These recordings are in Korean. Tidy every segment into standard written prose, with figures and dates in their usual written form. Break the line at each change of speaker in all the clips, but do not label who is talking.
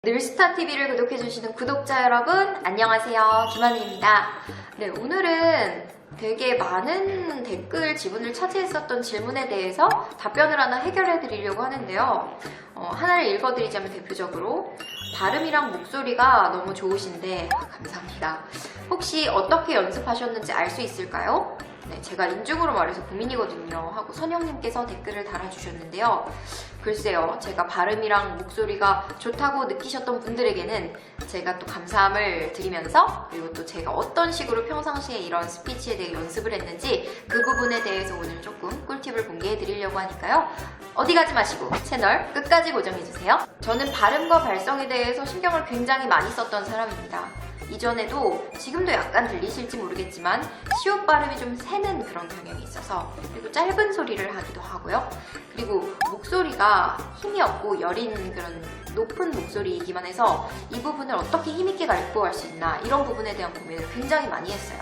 늘스타TV를 구독해주시는 구독자 여러분, 안녕하세요. 김하늘입니다. 네, 오늘은 되게 많은 댓글 지분을 차지했었던 질문에 대해서 답변을 하나 해결해 드리려고 하는데요. 하나를 읽어드리자면 대표적으로 발음이랑 목소리가 너무 좋으신데 감사합니다. 혹시 어떻게 연습하셨는지 알 수 있을까요? 네, 제가 인중으로 말해서 고민이거든요 하고 선영님께서 댓글을 달아주셨는데요. 글쎄요, 제가 발음이랑 목소리가 좋다고 느끼셨던 분들에게는 제가 또 감사함을 드리면서, 그리고 또 제가 어떤 식으로 평상시에 이런 스피치에 대해 연습을 했는지 그 부분에 대해서 오늘 조금 꿀팁을 공개해 드리려고 하니까요. 어디 가지 마시고 채널 끝까지 고정해주세요. 저는 발음과 발성에 대해서 신경을 굉장히 많이 썼던 사람입니다. 이전에도, 지금도 약간 들리실지 모르겠지만 시옷 발음이 좀 새는 그런 경향이 있어서, 그리고 짧은 소리를 하기도 하고요. 그리고 목소리가 힘이 없고 여린 그런 높은 목소리이기만 해서 이 부분을 어떻게 힘있게 갈고할 수 있나, 이런 부분에 대한 고민을 굉장히 많이 했어요.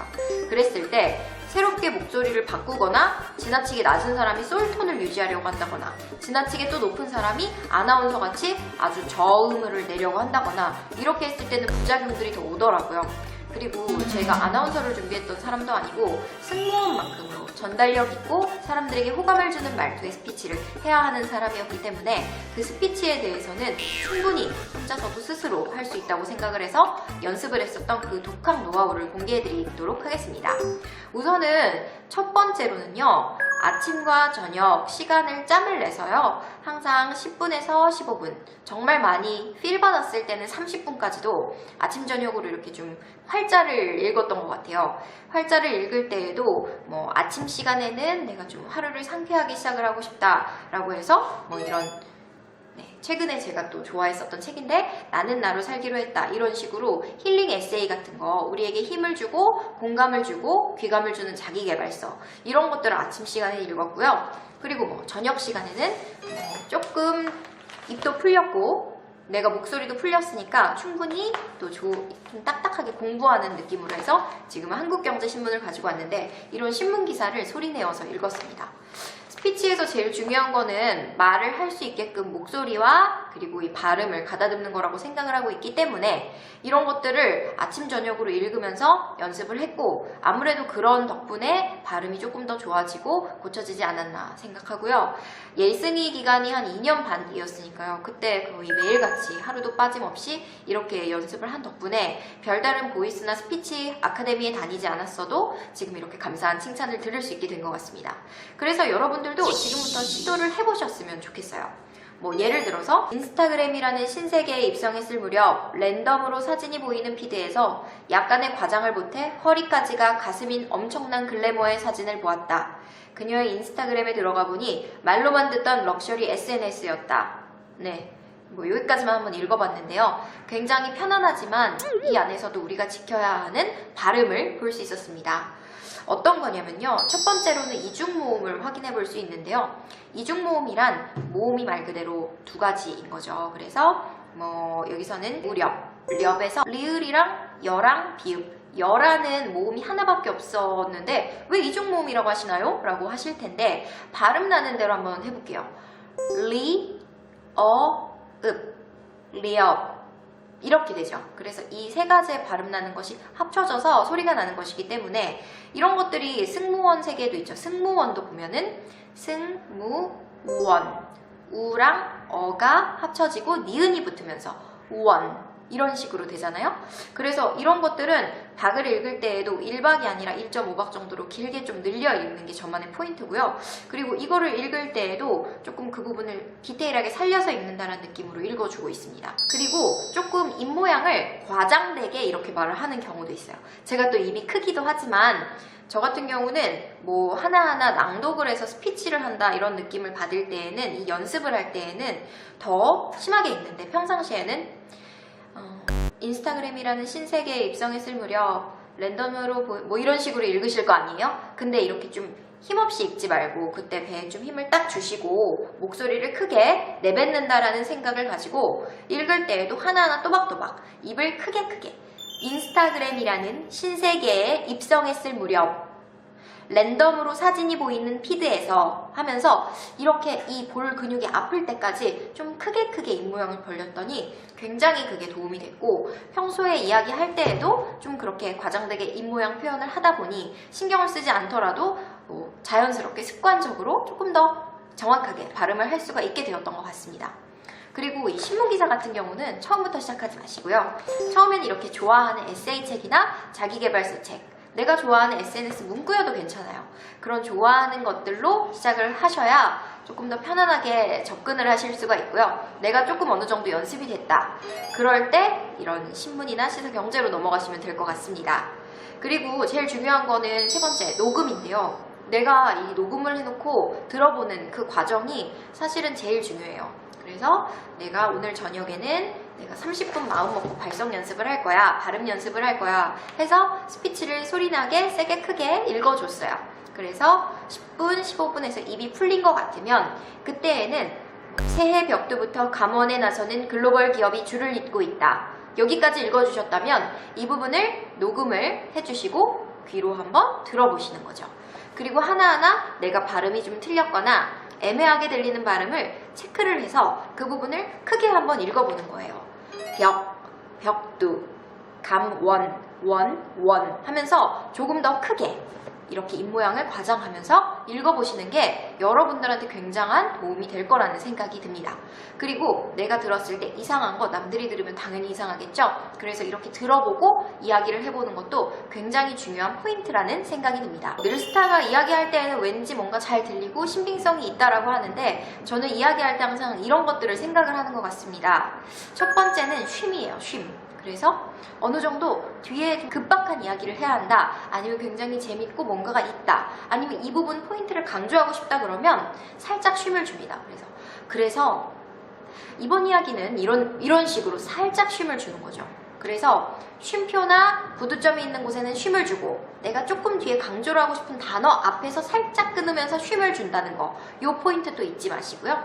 그랬을 때 새롭게 목소리를 바꾸거나 지나치게 낮은 사람이 솔톤을 유지하려고 한다거나 지나치게 또 높은 사람이 아나운서 같이 아주 저음을 내려고 한다거나 이렇게 했을 때는 부작용들이 더 오더라고요. 그리고 제가 아나운서를 준비했던 사람도 아니고 승무원만큼으로 전달력 있고 사람들에게 호감을 주는 말투의 스피치를 해야 하는 사람이었기 때문에 그 스피치에 대해서는 충분히 혼자서도 스스로 할 수 있다고 생각을 해서 연습을 했었던 그 독학 노하우를 공개해드리도록 하겠습니다. 우선은 첫 번째로는요, 아침과 저녁 시간을 짬을 내서요, 항상 10분에서 15분, 정말 많이 필 받았을 때는 30분까지도 아침 저녁으로 이렇게 좀 활자를 읽었던 것 같아요. 활자를 읽을 때에도 뭐 아침 시간에는 내가 좀 하루를 상쾌하게 시작을 하고 싶다라고 해서 뭐 이런, 최근에 제가 또 좋아했었던 책인데 나는 나로 살기로 했다, 이런 식으로 힐링 에세이 같은 거, 우리에게 힘을 주고 공감을 주고 귀감을 주는 자기계발서, 이런 것들을 아침 시간에 읽었고요. 그리고 뭐 저녁 시간에는 조금 입도 풀렸고 내가 목소리도 풀렸으니까 충분히 또 좀 딱딱하게 공부하는 느낌으로 해서 지금은 한국경제신문을 가지고 왔는데 이런 신문 기사를 소리내어서 읽었습니다. 스피치에서 제일 중요한 거는 말을 할 수 있게끔 목소리와 그리고 이 발음을 가다듬는 거라고 생각을 하고 있기 때문에 이런 것들을 아침 저녁으로 읽으면서 연습을 했고, 아무래도 그런 덕분에 발음이 조금 더 좋아지고 고쳐지지 않았나 생각하고요. 예승이 기간이 한 2년 반이었으니까요. 그때 거의 매일같이 하루도 빠짐없이 이렇게 연습을 한 덕분에 별다른 보이스나 스피치 아카데미에 다니지 않았어도 지금 이렇게 감사한 칭찬을 들을 수 있게 된 것 같습니다. 그래서 여러분들도 지금부터 시도를 해보셨으면 좋겠어요. 뭐 예를 들어서 인스타그램이라는 신세계에 입성했을 무렵 랜덤으로 사진이 보이는 피드에서 약간의 과장을 보태 허리까지가 가슴인 엄청난 글래머의 사진을 보았다. 그녀의 인스타그램에 들어가 보니 말로만 듣던 럭셔리 SNS였다. 네, 뭐 여기까지만 한번 읽어봤는데요. 굉장히 편안하지만 이 안에서도 우리가 지켜야 하는 발음을 볼 수 있었습니다. 어떤 거냐면요, 첫 번째로는 이중모음을 확인해 볼 수 있는데요. 이중모음이란 모음이 말 그대로 두 가지인 거죠. 그래서 뭐 여기서는 무렵, 렵에서 리을이랑 여랑 비읍, 여라는 모음이 하나밖에 없었는데 왜 이중모음이라고 하시나요? 라고 하실 텐데, 발음 나는 대로 한번 해볼게요. 리, 읍, 리업, 이렇게 되죠. 그래서 이 세 가지의 발음 나는 것이 합쳐져서 소리가 나는 것이기 때문에 이런 것들이 승무원 세계에도 있죠. 승무원도 보면은 승무원, 우랑 어가 합쳐지고 니은이 붙으면서 원, 이런 식으로 되잖아요. 그래서 이런 것들은 박을 읽을 때에도 1박이 아니라 1.5박 정도로 길게 좀 늘려 읽는 게 저만의 포인트고요. 그리고 이거를 읽을 때에도 조금 그 부분을 디테일하게 살려서 읽는다는 느낌으로 읽어주고 있습니다. 그리고 조금 입 모양을 과장되게 이렇게 말을 하는 경우도 있어요. 제가 또 입이 크기도 하지만 저 같은 경우는 뭐 하나하나 낭독을 해서 스피치를 한다, 이런 느낌을 받을 때에는, 이 연습을 할 때에는 더 심하게 읽는데, 평상시에는 인스타그램이라는 신세계에 입성했을 무렵 랜덤으로 뭐 이런 식으로 읽으실 거 아니에요? 근데 이렇게 좀 힘없이 읽지 말고 그때 배에 좀 힘을 딱 주시고 목소리를 크게 내뱉는다라는 생각을 가지고 읽을 때에도 하나하나 또박또박 입을 크게 인스타그램이라는 신세계에 입성했을 무렵 랜덤으로 사진이 보이는 피드에서 하면서 이렇게 이 볼 근육이 아플 때까지 좀 크게 입 모양을 벌렸더니 굉장히 그게 도움이 됐고, 평소에 이야기할 때에도 좀 그렇게 과장되게 입 모양 표현을 하다 보니 신경을 쓰지 않더라도 자연스럽게 습관적으로 조금 더 정확하게 발음을 할 수가 있게 되었던 것 같습니다. 그리고 이 신문기사 같은 경우는 처음부터 시작하지 마시고요. 처음엔 이렇게 좋아하는 에세이 책이나 자기계발서 책, 내가 좋아하는 SNS 문구여도 괜찮아요. 그런 좋아하는 것들로 시작을 하셔야 조금 더 편안하게 접근을 하실 수가 있고요. 내가 조금 어느 정도 연습이 됐다, 그럴 때 이런 신문이나 시사경제로 넘어가시면 될 것 같습니다. 그리고 제일 중요한 거는 세 번째, 녹음인데요. 내가 이 녹음을 해놓고 들어보는 그 과정이 사실은 제일 중요해요. 그래서 내가 오늘 저녁에는 내가 30분 마음먹고 발성 연습을 할 거야, 발음 연습을 할 거야 해서 스피치를 소리나게 세게 크게 읽어줬어요. 그래서 10분, 15분에서 입이 풀린 것 같으면 그때에는 새해 벽두부터 감원에 나서는 글로벌 기업이 줄을 잇고 있다, 여기까지 읽어주셨다면 이 부분을 녹음을 해주시고 귀로 한번 들어보시는 거죠. 그리고 하나하나 내가 발음이 좀 틀렸거나 애매하게 들리는 발음을 체크를 해서 그 부분을 크게 한번 읽어보는 거예요. 벽두, 원 하면서 조금 더 크게 이렇게 입모양을 과장하면서 읽어보시는 게 여러분들한테 굉장한 도움이 될 거라는 생각이 듭니다. 그리고 내가 들었을 때 이상한 거 남들이 들으면 당연히 이상하겠죠? 그래서 이렇게 들어보고 이야기를 해보는 것도 굉장히 중요한 포인트라는 생각이 듭니다. 늘스타가 이야기할 때에는 왠지 뭔가 잘 들리고 신빙성이 있다라고 하는데 저는 이야기할 때 항상 이런 것들을 생각을 하는 것 같습니다. 첫 번째는 쉼이에요, 쉼. 그래서 어느 정도 뒤에 좀 급박한 이야기를 해야 한다, 아니면 굉장히 재밌고 뭔가가 있다, 아니면 이 부분 포인트를 강조하고 싶다 그러면 살짝 쉼을 줍니다. 그래서 이번 이야기는 이런 식으로 살짝 쉼을 주는 거죠. 그래서 쉼표나 구두점이 있는 곳에는 쉼을 주고, 내가 조금 뒤에 강조를 하고 싶은 단어 앞에서 살짝 끊으면서 쉼을 준다는 거, 이 포인트도 잊지 마시고요.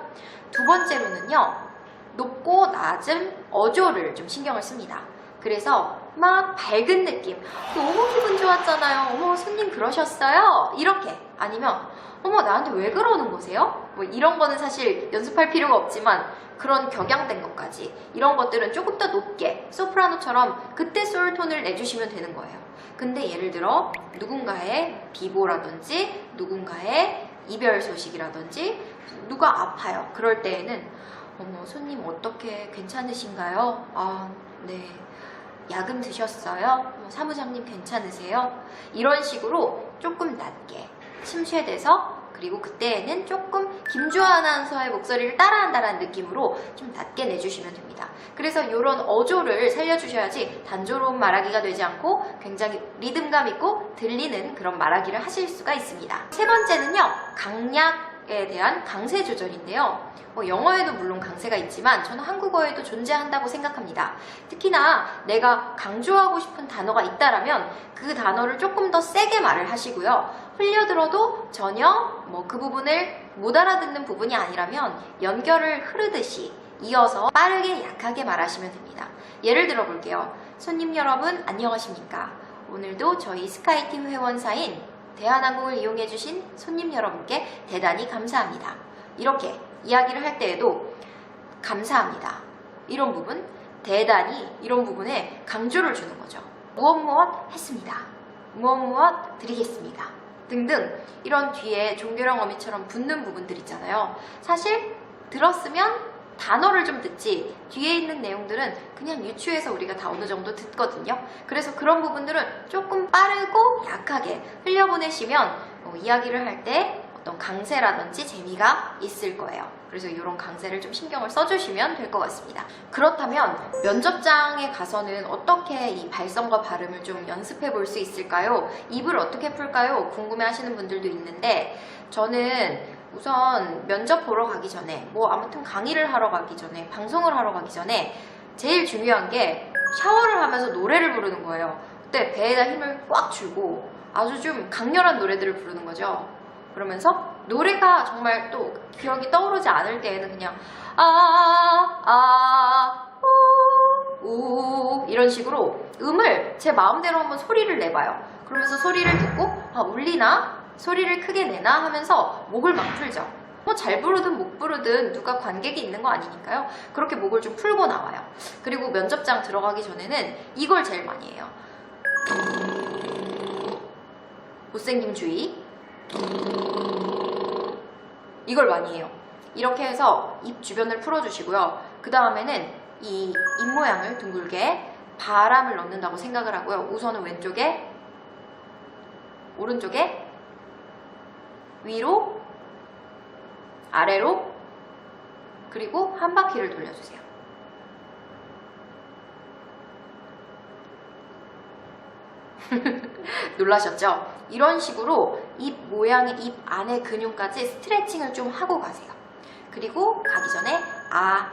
두 번째로는요, 높고 낮은 어조를 좀 신경을 씁니다. 그래서 막 밝은 느낌, 너무 기분 좋았잖아요, 어머 손님 그러셨어요, 이렇게, 아니면 어머 나한테 왜 그러는 거세요? 뭐 이런 거는 사실 연습할 필요가 없지만 그런 격양된 것까지, 이런 것들은 조금 더 높게 소프라노처럼 그때 솔톤을 내주시면 되는 거예요. 근데 예를 들어 누군가의 비보라든지 누군가의 이별 소식이라든지 누가 아파요, 그럴 때에는 어머 손님 어떻게 괜찮으신가요? 아 네, 약은 드셨어요? 사무장님 괜찮으세요? 이런 식으로 조금 낮게 침쉐돼서, 그리고 그때에는 조금 김주아 아나운서의 목소리를 따라한다는 느낌으로 좀 낮게 내주시면 됩니다. 그래서 이런 어조를 살려주셔야지 단조로운 말하기가 되지 않고 굉장히 리듬감 있고 들리는 그런 말하기를 하실 수가 있습니다. 세 번째는요, 강약에 대한 강세 조절인데요. 영어에도 물론 강세가 있지만 저는 한국어에도 존재한다고 생각합니다. 특히나 내가 강조하고 싶은 단어가 있다라면 그 단어를 조금 더 세게 말을 하시고요. 흘려들어도 전혀 그 부분을 못 알아듣는 부분이 아니라면 연결을 흐르듯이 이어서 빠르게 약하게 말하시면 됩니다. 예를 들어 볼게요. 손님 여러분 안녕하십니까? 오늘도 저희 스카이팀 회원사인 대한항공을 이용해주신 손님 여러분께 대단히 감사합니다. 이렇게 이야기를 할 때에도 감사합니다, 이런 부분, 대단히 이런 부분에 강조를 주는 거죠. 무엇 했습니다, 무엇 드리겠습니다 등등, 이런 뒤에 종교랑 어미처럼 붙는 부분들 있잖아요. 사실 들었으면 단어를 좀 듣지 뒤에 있는 내용들은 그냥 유추해서 우리가 다 어느 정도 듣거든요. 그래서 그런 부분들은 조금 빠르고 약하게 흘려보내시면 이야기를 할 때 어떤 강세라든지 재미가 있을 거예요. 그래서 이런 강세를 좀 신경을 써주시면 될 것 같습니다. 그렇다면 면접장에 가서는 어떻게 이 발성과 발음을 좀 연습해 볼 수 있을까요? 입을 어떻게 풀까요? 궁금해 하시는 분들도 있는데, 저는 우선 면접 보러 가기 전에, 아무튼 강의를 하러 가기 전에, 방송을 하러 가기 전에 제일 중요한 게 샤워를 하면서 노래를 부르는 거예요. 그때 배에다 힘을 꽉 주고 아주 좀 강렬한 노래들을 부르는 거죠. 그러면서 노래가 정말 또 기억이 떠오르지 않을 때에는 그냥 우 이런 식으로 음을 제 마음대로 한번 소리를 내봐요. 그러면서 소리를 듣고 울리나? 소리를 크게 내나 하면서 목을 막 풀죠. 뭐 잘 부르든 못 부르든 누가 관객이 있는 거 아니니까요. 그렇게 목을 좀 풀고 나와요. 그리고 면접장 들어가기 전에는 이걸 제일 많이 해요. 못생김 주의. 이걸 많이 해요. 이렇게 해서 입 주변을 풀어주시고요. 그 다음에는 이 입 모양을 둥글게 바람을 넣는다고 생각을 하고요. 우선은 왼쪽에, 오른쪽에, 위로, 아래로, 그리고 한 바퀴를 돌려주세요. 놀라셨죠? 이런 식으로 입 모양의 입 안의 근육까지 스트레칭을 좀 하고 가세요. 그리고 가기 전에 아,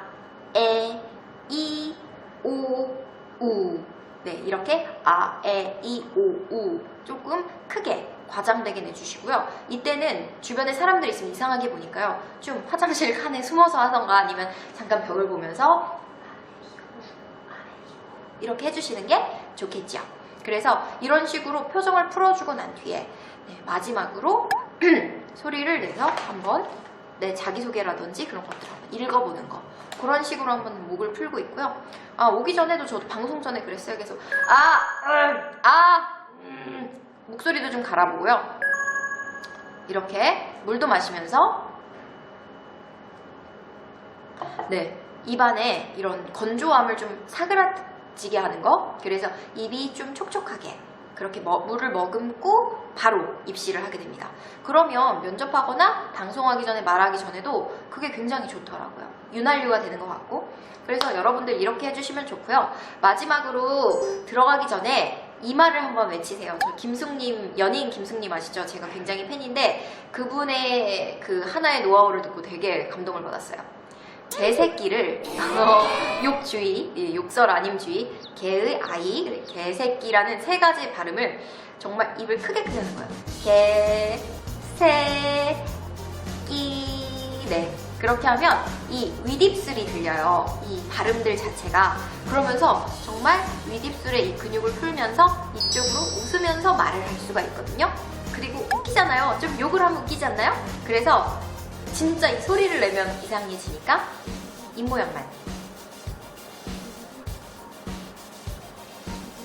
에, 이, 오, 우. 네, 이렇게 아, 에, 이, 오, 우 조금 크게 과장되게 내주시고요. 이때는 주변에 사람들이 있으면 이상하게 보니까요. 좀 화장실 칸에 숨어서 하던가 아니면 잠깐 벽을 보면서 이렇게 해주시는 게 좋겠죠. 그래서 이런 식으로 표정을 풀어주고 난 뒤에 마지막으로 소리를 내서 한번 자기소개라든지 그런 것들 한번 읽어보는 거. 그런 식으로 한번 목을 풀고 있고요. 오기 전에도 저도 방송 전에 그랬어요. 그래서 목소리도 좀 갈아보고요. 이렇게 물도 마시면서 입안에 이런 건조함을 좀 사그라지게 하는 거. 그래서 입이 좀 촉촉하게 그렇게 물을 머금고 바로 입시를 하게 됩니다. 그러면 면접하거나 방송하기 전에 말하기 전에도 그게 굉장히 좋더라고요. 윤활유가 되는 것 같고. 그래서 여러분들 이렇게 해주시면 좋고요. 마지막으로 들어가기 전에 이 말을 한번 외치세요. 저 김숙님, 연예인 김숙님 아시죠? 제가 굉장히 팬인데 그분의 그 하나의 노하우를 듣고 되게 감동을 받았어요. 개새끼를 욕주의, 욕설 아님주의, 개의 아이, 개새끼라는 세 가지 발음을 정말 입을 크게 크는 거예요. 개새끼. 네, 그렇게 하면 이 윗입술이 들려요. 이 발음들 자체가. 그러면서 정말 윗입술의 이 근육을 풀면서 이쪽으로 웃으면서 말을 할 수가 있거든요. 그리고 웃기잖아요. 좀 욕을 하면 웃기지 않나요? 그래서 진짜 이 소리를 내면 이상해지니까 입모양만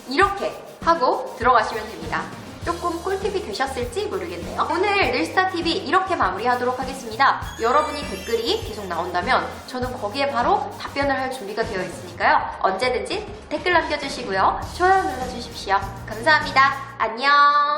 이렇게 하고 들어가시면 됩니다. 조금 꿀팁이 되셨을지 모르겠네요. 오늘 늘스타TV 이렇게 마무리하도록 하겠습니다. 여러분이 댓글이 계속 나온다면 저는 거기에 바로 답변을 할 준비가 되어 있으니까요. 언제든지 댓글 남겨주시고요. 좋아요 눌러주십시오. 감사합니다. 안녕.